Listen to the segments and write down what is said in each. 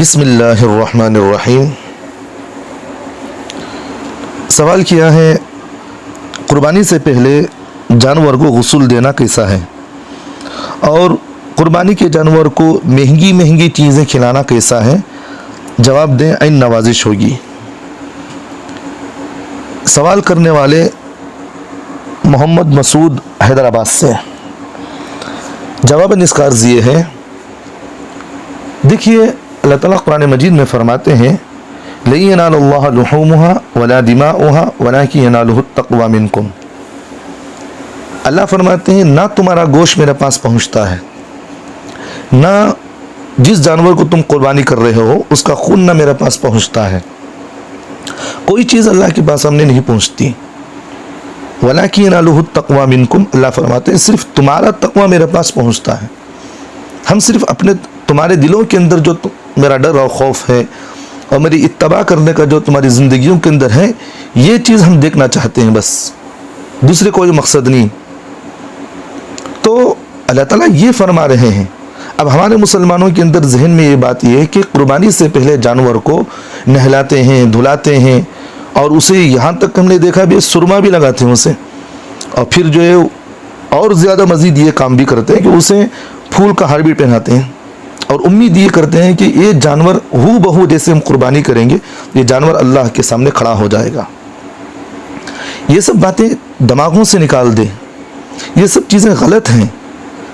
بسم اللہ الرحمن الرحیم۔ سوال کیا ہے قربانی سے پہلے جانور کو غسل دینا کیسا ہے اور قربانی کے جانور کو مہنگی مہنگی چیزیں کھلانا کیسا ہے؟ جواب دیں، عین نوازش ہوگی۔ سوال کرنے والے محمد مسعود حیدرآباد سے۔ جواب اس کا عرض یہ ہے، دیکھیے اللہ تعالیٰ قرآن مجید میں فرماتے ہیں لَن يَنَالَ اللَّهَ لُحُومُهَا وَلَا دِمَاؤُهَا وَلَكِنْ يَنَالُهُ التَّقْوَى مِنْكُمْ۔ اللہ فرماتے ہیں نہ تمہارا گوشت میرے پاس پہنچتا ہے، نہ جس جانور کو تم قربانی کر رہے ہو اس کا خون نہ میرے پاس پہنچتا ہے، کوئی چیز اللہ کے پاس ہم نے نہیں پہنچتی۔ وَلَكِنْ يَنَالُهُ التَّقْوَى مِنْكُمْ، اللہ فرماتے ہیں صرف تمہارا تقوی میرے پاس پہنچتا ہے۔ ہم صرف تمہارے دلوں کے اندر جو میرا ڈر اور خوف ہے اور میری اتباع کرنے کا جو تمہاری زندگیوں کے اندر ہے، یہ چیز ہم دیکھنا چاہتے ہیں، بس دوسرے کوئی مقصد نہیں۔ تو اللہ تعالیٰ یہ فرما رہے ہیں۔ اب ہمارے مسلمانوں کے اندر ذہن میں یہ بات یہ ہے کہ قربانی سے پہلے جانور کو نہلاتے ہیں، دھلاتے ہیں، اور اسے یہاں تک ہم نے دیکھا بھی سرما بھی لگاتے ہیں اسے، اور پھر جو ہے اور زیادہ مزید یہ کام بھی کرتے ہیں کہ اسے پھول کا ہار بھی پہناتے ہیں، اور امید یہ کرتے ہیں کہ یہ جانور ہو بہو جیسے ہم قربانی کریں گے یہ جانور اللہ کے سامنے کھڑا ہو جائے گا۔ یہ سب باتیں دماغوں سے نکال دیں، یہ سب چیزیں غلط ہیں۔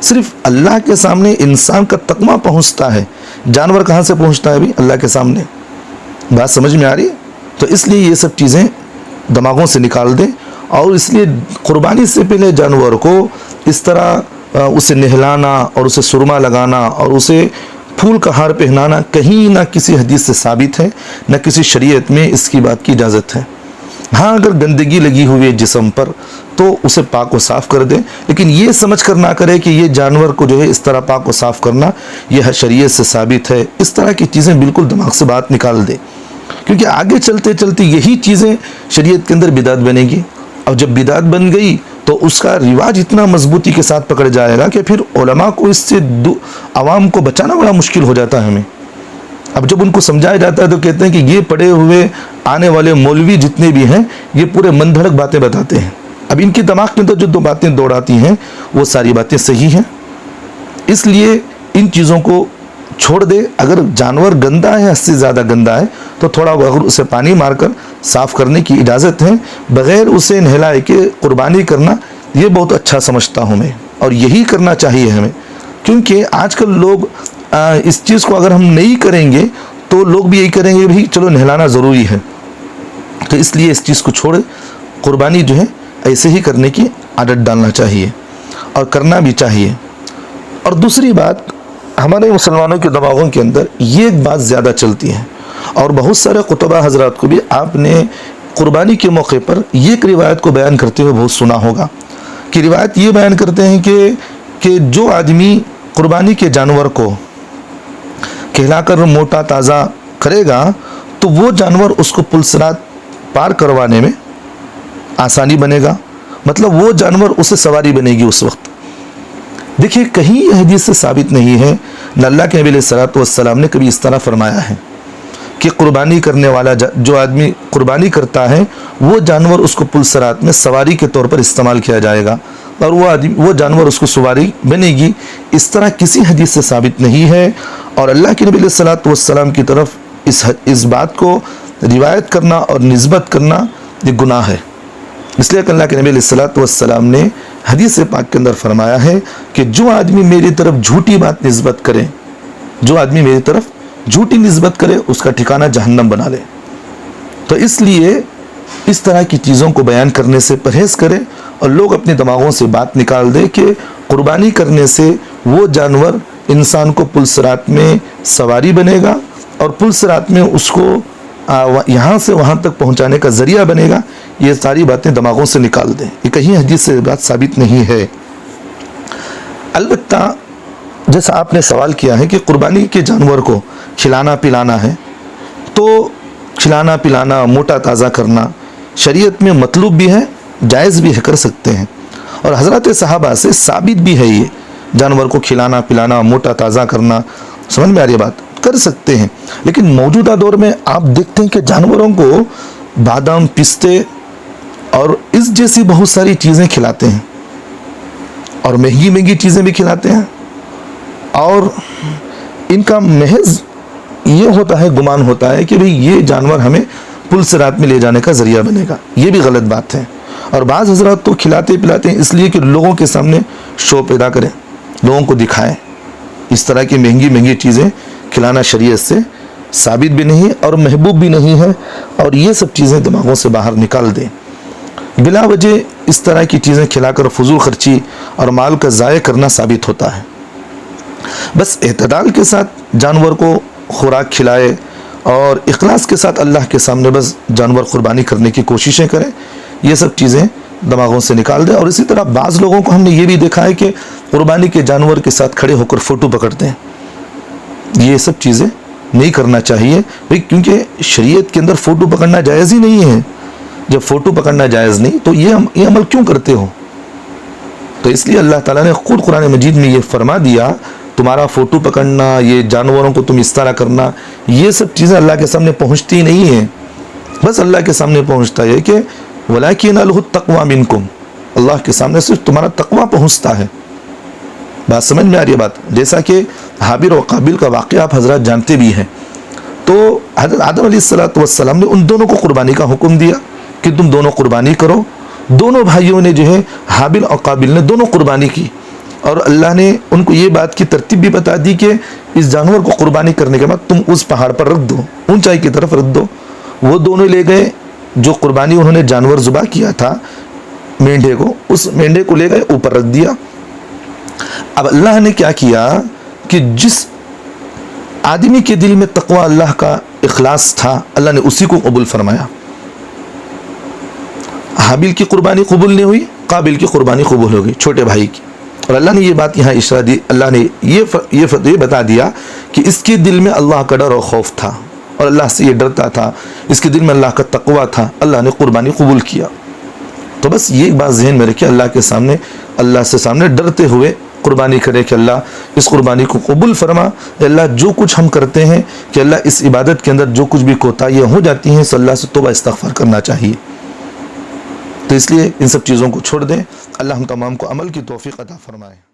صرف اللہ کے سامنے انسان کا تقویٰ پہنچتا ہے، جانور کہاں سے پہنچتا ہے بھی؟ اللہ کے سامنے۔ بات سمجھ میں آ رہی ہے؟ تو اس لیے یہ سب چیزیں دماغوں سے نکال دیں، اور اس لیے قربانی سے پہلے جانور کو اس طرح اسے نہلانا اور اسے سرما لگانا اور اسے پھول کا ہار پہنانا کہیں نہ کسی حدیث سے ثابت ہے، نہ کسی شریعت میں اس کی بات کی اجازت ہے۔ ہاں اگر گندگی لگی ہوئی ہے جسم پر تو اسے پاک و صاف کر دیں، لیکن یہ سمجھ کر نہ کرے کہ یہ جانور کو جو ہے اس طرح پاک و صاف کرنا یہ شریعت سے ثابت ہے۔ اس طرح کی چیزیں بالکل دماغ سے بات نکال دیں، کیونکہ آگے چلتے چلتے یہی چیزیں شریعت کے اندر بدعت بنے گی، اور جب بدعت بن گئی تو اس کا رواج اتنا مضبوطی کے ساتھ پکڑ جائے گا کہ پھر علماء کو اس سے عوام کو بچانا بڑا مشکل ہو جاتا ہے ہمیں۔ اب جب ان کو سمجھایا جاتا ہے تو کہتے ہیں کہ یہ پڑے ہوئے آنے والے مولوی جتنے بھی ہیں یہ پورے من دھڑک باتیں بتاتے ہیں۔ اب ان کے دماغ کے اندر جو دو باتیں دوڑاتی ہیں وہ ساری باتیں صحیح ہیں، اس لیے ان چیزوں کو چھوڑ دے۔ اگر جانور گندا ہے، حد سے زیادہ گندا ہے، تو تھوڑا اگر اسے پانی مار کر صاف کرنے کی اجازت ہے، بغیر اسے نہلائے کے قربانی کرنا یہ بہت اچھا سمجھتا ہوں میں، اور یہی کرنا چاہیے ہمیں، کیونکہ آج کل لوگ اس چیز کو اگر ہم نہیں کریں گے تو لوگ بھی یہی کریں گے، بھائی چلو نہلانا ضروری ہے، تو اس لیے اس چیز کو چھوڑے، قربانی جو ہے ایسے ہی کرنے کی عادت ڈالنا چاہیے اور کرنا بھی چاہیے۔ اور دوسری بات، ہمارے مسلمانوں کے دماغوں کے اندر یہ ایک بات زیادہ چلتی ہے، اور بہت سارے خطبہ حضرات کو بھی آپ نے قربانی کے موقع پر یہ ایک روایت کو بیان کرتے ہوئے بہت سنا ہوگا، کہ روایت یہ بیان کرتے ہیں کہ جو آدمی قربانی کے جانور کو کہلا کر موٹا تازہ کرے گا تو وہ جانور اس کو پلسرات پار کروانے میں آسانی بنے گا، مطلب وہ جانور اسے سواری بنے گی اس وقت۔ دیکھیے کہیں یہ حدیث سے ثابت نہیں ہے، نہ اللہ کے نبی علیہ الصلوۃ والسلام نے کبھی اس طرح فرمایا ہے کہ قربانی کرنے والا جو آدمی قربانی کرتا ہے وہ جانور اس کو پلسرات میں سواری کے طور پر استعمال کیا جائے گا، اور وہ جانور اس کو سواری بنے گی، اس طرح کسی حدیث سے ثابت نہیں ہے۔ اور اللہ کے نبی علیہ الصلوۃ والسلام کی طرف اس بات کو روایت کرنا اور نسبت کرنا یہ گناہ ہے، اس لیے کہ اللہ کے نبی علیہ الصلوۃ والسلام نے حدیث پاک کے اندر فرمایا ہے کہ جو آدمی میری طرف جھوٹی بات نسبت کرے، جو آدمی میری طرف جھوٹی نسبت کرے اس کا ٹھکانہ جہنم بنا لے۔ تو اس لیے اس طرح کی چیزوں کو بیان کرنے سے پرہیز کرے، اور لوگ اپنے دماغوں سے بات نکال دے کہ قربانی کرنے سے وہ جانور انسان کو پلسرات میں سواری بنے گا، اور پلسرات میں اس کو یہاں سے وہاں تک پہنچانے کا ذریعہ بنے گا۔ یہ ساری باتیں دماغوں سے نکال دیں، یہ کہیں حدیث سے بات ثابت نہیں ہے۔ البتہ جیسا آپ نے سوال کیا ہے کہ قربانی کے جانور کو کھلانا پلانا ہے، تو کھلانا پلانا موٹا تازہ کرنا شریعت میں مطلوب بھی ہے، جائز بھی ہے، کر سکتے ہیں، اور حضرات صحابہ سے ثابت بھی ہے یہ جانور کو کھلانا پلانا موٹا تازہ کرنا۔ سمجھ میں آ رہی ہے بات؟ کر سکتے ہیں، لیکن موجودہ دور میں آپ دیکھتے ہیں کہ جانوروں کو بادام، پستے اور اس جیسی بہت ساری چیزیں کھلاتے ہیں، اور مہنگی مہنگی چیزیں بھی کھلاتے ہیں، اور ان کا محض یہ ہوتا ہے، گمان ہوتا ہے کہ بھئی یہ جانور ہمیں پل صراط میں لے جانے کا ذریعہ بنے گا۔ یہ بھی غلط بات ہے، اور بعض حضرات تو کھلاتے پلاتے ہیں اس لیے کہ لوگوں کے سامنے شو پیدا کریں، لوگوں کو دکھائیں۔ اس طرح کی مہنگی مہنگی چیزیں کھلانا شریعت سے ثابت بھی نہیں اور محبوب بھی نہیں ہے، اور یہ سب چیزیں دماغوں سے باہر نکال دیں۔ بلا وجہ اس طرح کی چیزیں کھلا کر فضول خرچی اور مال کا ضائع کرنا ثابت ہوتا ہے۔ بس اعتدال کے ساتھ جانور کو خوراک کھلائے اور اخلاص کے ساتھ اللہ کے سامنے بس جانور قربانی کرنے کی کوششیں کریں، یہ سب چیزیں دماغوں سے نکال دیں۔ اور اسی طرح بعض لوگوں کو ہم نے یہ بھی دیکھا ہے کہ قربانی کے جانور کے ساتھ کھڑے ہو کر فوٹو پکڑتے ہیں۔ یہ سب چیزیں نہیں کرنا چاہیے کیونکہ شریعت کے اندر فوٹو پکڑنا جائز ہی نہیں ہے۔ جب فوٹو پکڑنا جائز نہیں تو یہ عمل کیوں کرتے ہو؟ تو اس لیے اللہ تعالیٰ نے خود قرآن مجید میں یہ فرما دیا، تمہارا فوٹو پکڑنا، یہ جانوروں کو تم اس طرح کرنا، یہ سب چیزیں اللہ کے سامنے پہنچتی نہیں ہیں۔ بس اللہ کے سامنے پہنچتا ہے کہ وَلَٰكِنْ يَنَالُهُ التَّقْوَىٰ مِنْكُمْ، اللہ کے سامنے صرف تمہارا تقویٰ پہنچتا ہے۔ بات سمجھ میں آ رہی ہے بات؟ جیسا کہ حابیل اور قابیل کا واقعہ آپ حضرات جانتے بھی ہیں، تو حضرت آدم علیہ السلام نے ان دونوں کو قربانی کا حکم دیا کہ تم دونوں قربانی کرو۔ دونوں بھائیوں نے جو ہے، حابیل اور قابیل نے دونوں قربانی کی، اور اللہ نے ان کو یہ بات کی ترتیب بھی بتا دی کہ اس جانور کو قربانی کرنے کے بعد تم اس پہاڑ پر رکھ دو، اونچائی کی طرف رکھ دو۔ وہ دونوں لے گئے جو قربانی انہوں نے جانور ذبح کیا تھا، مینڈے کو، اس مینڈے کو لے گئے اوپر رکھ دیا۔ اب اللہ نے کیا کیا کہ جس آدمی کے دل میں تقوی اللہ کا اخلاص تھا، اللہ نے اسی کو قبول فرمایا۔ حابیل کی قربانی قبول نہیں ہوئی، قابیل کی قربانی قبول ہو گئی، چھوٹے بھائی کی۔ اور اللہ نے یہ بات یہاں اشارہ دی، اللہ نے یہ بتا دیا کہ اس کے دل میں اللہ کا ڈر اور خوف تھا، اور اللہ سے یہ ڈرتا تھا، اس کے دل میں اللہ کا تقوی تھا، اللہ نے قربانی قبول کیا۔ تو بس یہ بات ذہن میں رکھے، اللہ کے سامنے، اللہ سے سامنے ڈرتے ہوئے قربانی کرے کہ اللہ اس قربانی کو قبول فرما۔ اللہ جو کچھ ہم کرتے ہیں کہ اللہ اس عبادت کے اندر جو کچھ بھی کوتاہیاں ہو جاتی ہیں، صلی اللہ سے توبہ استغفار کرنا چاہیے۔ تو اس لیے ان سب چیزوں کو چھوڑ دیں، اللہ ہم تمام کو عمل کی توفیق عطا فرمائے۔